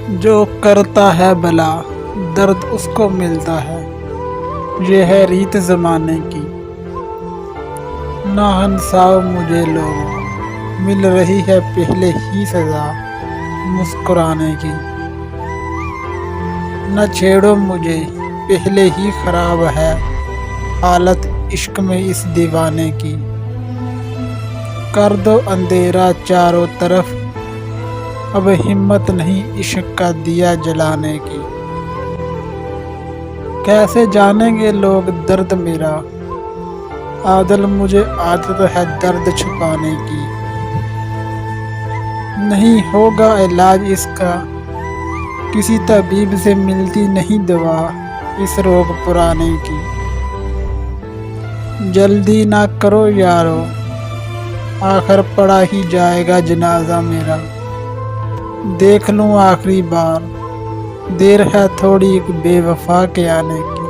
जो करता है भला दर्द उसको मिलता है, ये है रीत ज़माने की। ना हंसाओ मुझे लोगों, मिल रही है पहले ही सज़ा मुस्कुराने की। न छेड़ो मुझे, पहले ही ख़राब है हालत इश्क में इस दीवाने की। कर दो अंधेरा चारों तरफ, अब हिम्मत नहीं इश्क का दिया जलाने की। कैसे जानेंगे लोग दर्द मेरा, आदल मुझे आदत है दर्द छुपाने की। नहीं होगा इलाज इसका, किसी तबीब से मिलती नहीं दवा इस रोग पुराने की। जल्दी ना करो यारो, आखिर पड़ा ही जाएगा जनाजा मेरा। देख लूँ आखिरी बार, देर है थोड़ी एक बेवफा के आने की।